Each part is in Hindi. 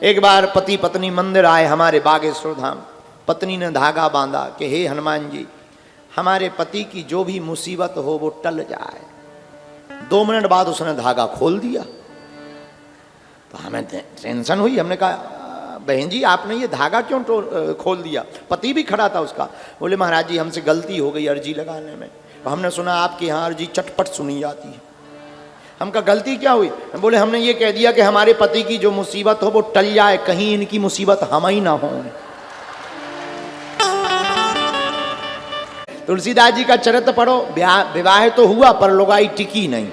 एक बार पति पत्नी मंदिर आए हमारे बागेश्वर धाम। पत्नी ने धागा बांधा कि हे हनुमान जी, हमारे पति की जो भी मुसीबत हो वो टल जाए। 2 मिनट बाद उसने धागा खोल दिया। तो हमें टेंशन हुई। हमने कहा बहन जी आपने ये धागा क्यों खोल दिया? पति भी खड़ा था उसका। बोले महाराज जी हमसे गलती हो गई अर्जी लगाने में। हमने सुना आपके यहाँ अर्जी चटपट सुनी जाती है। हम कहा गलती क्या हुई? बोले हमने ये कह दिया कि हमारे पति की जो मुसीबत हो वो टल जाए, कहीं इनकी मुसीबत हम ही ना हो। तुलसीदास जी का चरित्र पढ़ो। विवाह तो हुआ पर लुगाई टिकी नहीं।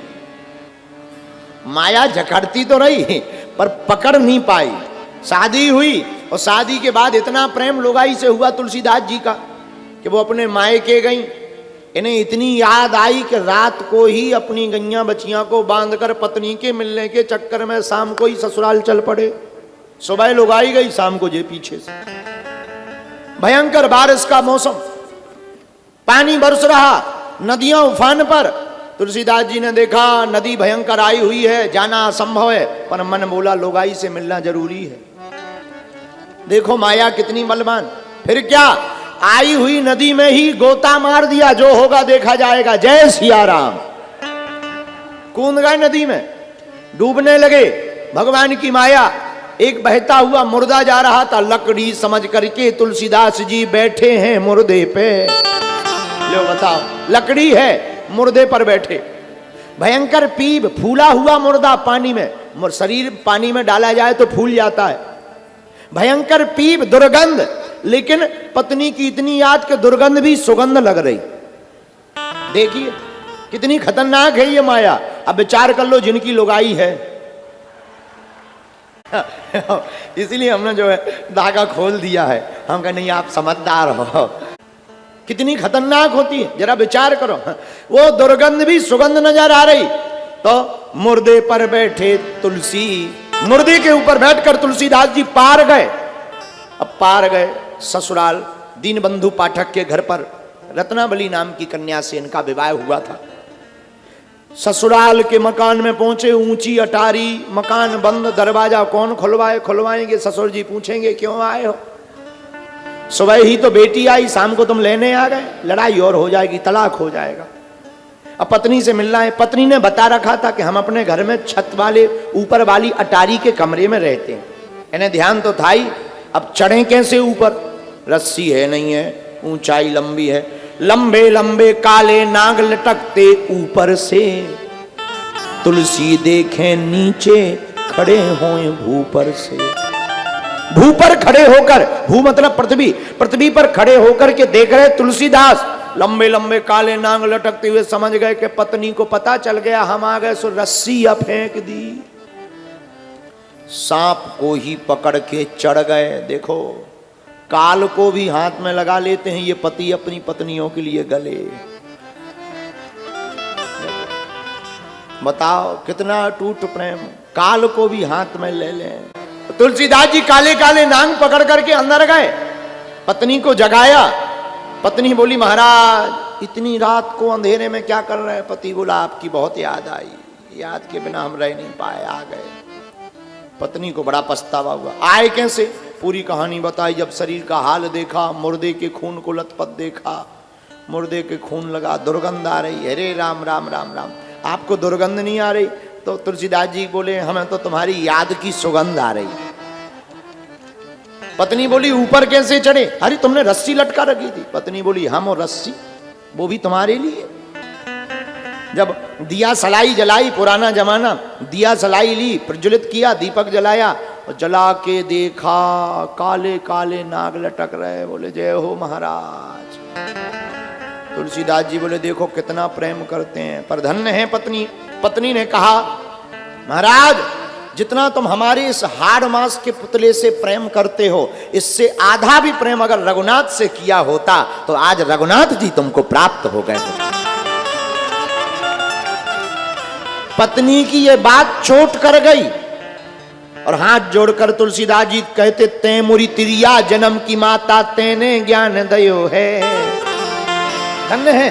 माया जकड़ती तो रही पर पकड़ नहीं पाई। शादी हुई और शादी के बाद इतना प्रेम लुगाई से हुआ तुलसीदास जी का कि वो अपने मायके गई। इन्हें इतनी याद आई कि रात को ही अपनी गैया बच्चियां को बांधकर पत्नी के मिलने के चक्कर में शाम को ही ससुराल चल पड़े। सुबह लुगाई गई, शाम को जे पीछे से। भयंकर बारिश का मौसम, पानी बरस रहा, नदियां उफान पर। तुलसीदास जी ने देखा नदी भयंकर आई हुई है, जाना असंभव है, पर मन बोला लुगाई से मिलना जरूरी है। देखो माया कितनी बलवान। फिर क्या, आई हुई नदी में ही गोता मार दिया, जो होगा देखा जाएगा। जय सिया राम। कूद गए नदी में, डूबने लगे। भगवान की माया। एक बहता हुआ मुर्दा जा रहा था, लकड़ी समझ करके तुलसीदास जी बैठे हैं मुर्दे पे। लो बताओ, लकड़ी है, मुर्दे पर बैठे। भयंकर पीप, फूला हुआ मुर्दा पानी में। शरीर पानी में डाला जाए तो फूल जाता है। भयंकर पीप, दुर्गंध। लेकिन पत्नी की इतनी याद कि दुर्गंध भी सुगंध लग रही। देखिए कितनी खतरनाक है ये माया। अब विचार कर लो जिनकी लुगाई है। इसलिए हमने जो है धागा खोल दिया है। हम कहा नहीं आप समझदार हो। कितनी खतरनाक होती है जरा विचार करो। वो दुर्गंध भी सुगंध नजर आ रही। तो मुर्दे पर बैठे तुलसी, मुर्दे के ऊपर बैठकर तुलसीदास जी पार गए। अब पार गए ससुराल। दीनबंधु पाठक के घर पर रत्नावली नाम की कन्या से इनका विवाह हुआ था। ससुराल के मकान में पहुंचे, ऊंची अटारी, मकान बंद, दरवाजा कौन खुलवाएंगे? ससुर जी पूछेंगे क्यों आए हो? सुबह ही तो बेटी आई, शाम को तुम लेने आ गए। लड़ाई और हो जाएगी, तलाक हो जाएगा। अब पत्नी से मिलना है। पत्नी ने बता रखा था कि हम अपने घर में छत वाले ऊपर वाली अटारी के कमरे में रहते हैं। इन्हें ध्यान तो था ही। अब चढ़े कैसे ऊपर? रस्सी है नहीं है, ऊंचाई लंबी है। लंबे लंबे काले नाग लटकते ऊपर से। तुलसी देखे नीचे खड़े होए भूपर से। भू पर खड़े होकर, भू मतलब पृथ्वी, पृथ्वी पर खड़े होकर के देख रहे तुलसीदास। लंबे लंबे काले नाग लटकते हुए समझ गए कि पत्नी को पता चल गया हम आ गए, सो रस्सी या फेंक दी। सांप को ही पकड़ के चढ़ गए। देखो काल को भी हाथ में लगा लेते हैं ये पति अपनी पत्नियों के लिए गले। बताओ कितना टूट प्रेम। काल को भी हाथ में ले लें। तुलसीदास जी काले काले नांग पकड़ करके अंदर गए, पत्नी को जगाया। पत्नी बोली महाराज इतनी रात को अंधेरे में क्या कर रहे हैं? पति बोला आपकी बहुत याद आई, याद के बिना हम रह नहीं पाए, आ गए। पत्नी को बड़ा पछतावा हुआ। आए कैसे? पूरी कहानी बताई। जब शरीर का हाल देखा, मुर्दे के खून को लथपथ देखा, मुर्दे के खून लगा, दुर्गंध आ रही। अरे राम राम राम राम, आपको दुर्गंध नहीं आ रही? तो तुलसीदास जी बोले हमें तो तुम्हारी याद की सुगंध आ रही। पत्नी बोली ऊपर कैसे चढ़े? अरे तुमने रस्सी लटका रखी थी। पत्नी बोली हम और रस्सी, वो भी तुम्हारे लिए। जब दिया सलाई जलाई, पुराना जमाना, दिया सलाई ली, प्रज्वलित किया, दीपक जलाया और जला के देखा काले काले नाग लटक रहे। बोले जय हो महाराज। तुलसीदास जी बोले देखो कितना प्रेम करते हैं, पर धन्य है पत्नी। पत्नी ने कहा महाराज जितना तुम हमारे इस हाड़ मांस के पुतले से प्रेम करते हो, इससे आधा भी प्रेम अगर रघुनाथ से किया होता तो आज रघुनाथ जी तुमको प्राप्त हो गए होते। पत्नी की ये बात चोट कर गई और हाथ जोड़कर तुलसीदास जी कहते ते मुरी तिरिया जन्म की माता तेने ज्ञान दयो है। धन्य है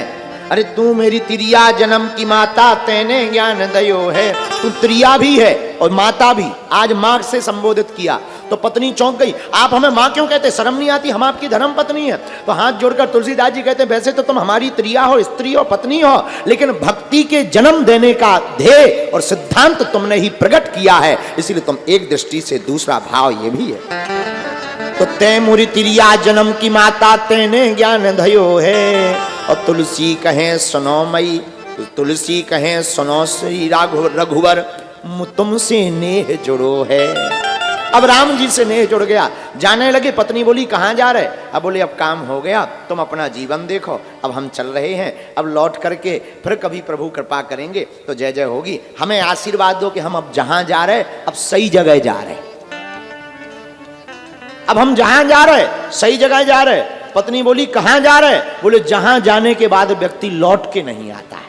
अरे तू मेरी त्रिया जन्म की माता, तेने ज्ञान दयो है। तू त्रिया भी है और माता भी। आज मां से संबोधित किया तो पत्नी चौंक गई। आप हमें मां क्यों कहते? शर्म नहीं आती? हम आपकी धर्म पत्नी है। तो हाथ जोड़कर तुलसीदास जी कहते हैं वैसे तो तुम हमारी त्रिया हो, स्त्री हो, पत्नी हो, लेकिन भक्ति के जन्म देने का ध्येय और सिद्धांत तुमने ही प्रकट किया है, इसलिए तुम एक दृष्टि से दूसरा भाव ये भी है। तो ते मुरी त्रिया जन्म की माता, तेने ज्ञान दयो है। और तुलसी कहे सुनो मई, तुलसी कहे सुनो श्री रघुवर, तुमसे नेह जुड़ो है। अब राम जी से नेह जुड़ गया। जाने लगे। पत्नी बोली कहां जा रहे? अब बोले अब काम हो गया, तुम अपना जीवन देखो, अब हम चल रहे हैं, अब लौट करके फिर कभी प्रभु कृपा करेंगे तो जय जय होगी। हमें आशीर्वाद दो कि हम अब जहां जा रहे अब सही जगह जा रहे, अब हम जहां जा रहे सही जगह जा रहे। पत्नी बोली कहां जा रहे? बोले जहां जाने के बाद व्यक्ति लौट के नहीं आता है।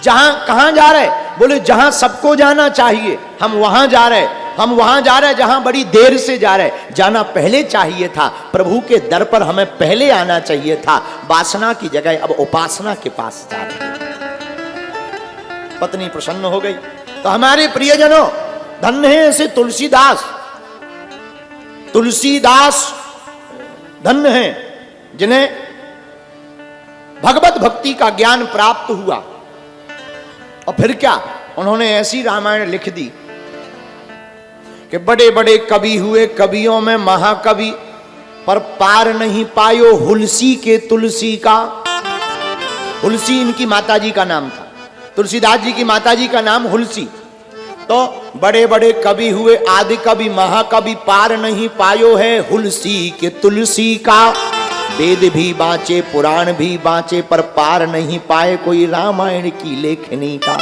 जहां कहां जा रहे? बोले जहां सबको जाना चाहिए हम वहां जा रहे। हम वहां जा रहे जहां बड़ी देर से जा रहे। जाना पहले चाहिए था, प्रभु के दर पर हमें पहले आना चाहिए था। वासना की जगह अब उपासना के पास जा रहे। पत्नी प्रसन्न हो गई। तो हमारे प्रियजनों, धन्य है ऐसे तुलसीदास। तुलसीदास धन्य है जिन्हें भगवत भक्ति का ज्ञान प्राप्त हुआ। और फिर क्या, उन्होंने ऐसी रामायण लिख दी कि बड़े बड़े कवि हुए, कवियों में महाकवि, पर पार नहीं पायो हुलसी के तुलसी का। हुलसी इनकी माताजी का नाम था। तुलसीदास जी की माताजी का नाम हुलसी। तो बड़े बड़े कवि हुए, आदि कवि, महाकवि, पार नहीं पायो है हुलसी के तुलसी का। वेद भी बाँचे, पुराण भी बाँचे, पर पार नहीं पाए कोई रामायण की लेखनी का।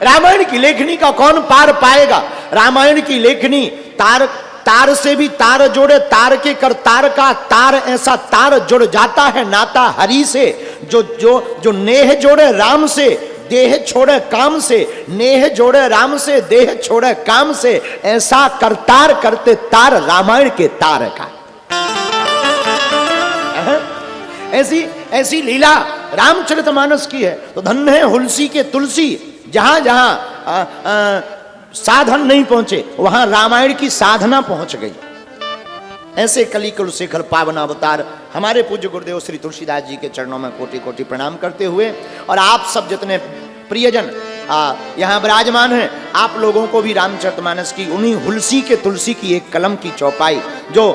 रामायण की लेखनी का कौन पार पाएगा? रामायण की लेखनी तार तार से भी तार जोड़े, तार के कर तार का तार, ऐसा तार जुड़ जाता है नाता हरि से। जो जो जो नेह जोड़े राम से, देह छोड़े काम से, नेह जोड़े राम से, देह छोड़े काम से, ऐसा करतार करते तार रामायण के तार का। ऐसी ऐसी लीला रामचरितमानस की है। तो धन्य है हुलसी के तुलसी। जहां जहां साधन नहीं पहुंचे वहां रामायण की साधना पहुंच गई। ऐसे कलिकुल शेखर पावन अवतार हमारे पूज्य गुरुदेव श्री तुलसीदास जी के चरणों में कोटि कोटि प्रणाम करते हुए, और आप सब जितने प्रियजन यहाँ विराजमान हैं, आप लोगों को भी रामचरितमानस की उन्हीं हुलसी के तुलसी की एक कलम की चौपाई जो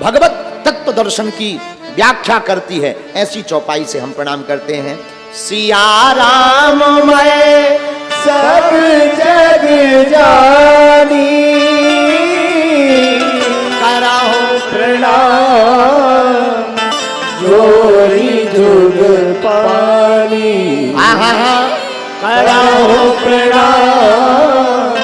भगवत तत्व दर्शन की व्याख्या करती है, ऐसी चौपाई से हम प्रणाम करते हैं। सिया राम मैं सब जग जानी, कराओ प्रणाम जोरी जुग पानी। कराओ प्रणाम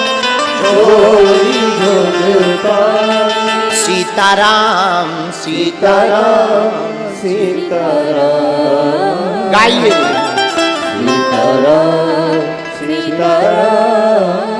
जोरी जुग पानी। सीताराम सीताराम सीताराम गाइए। सीताराम सीताराम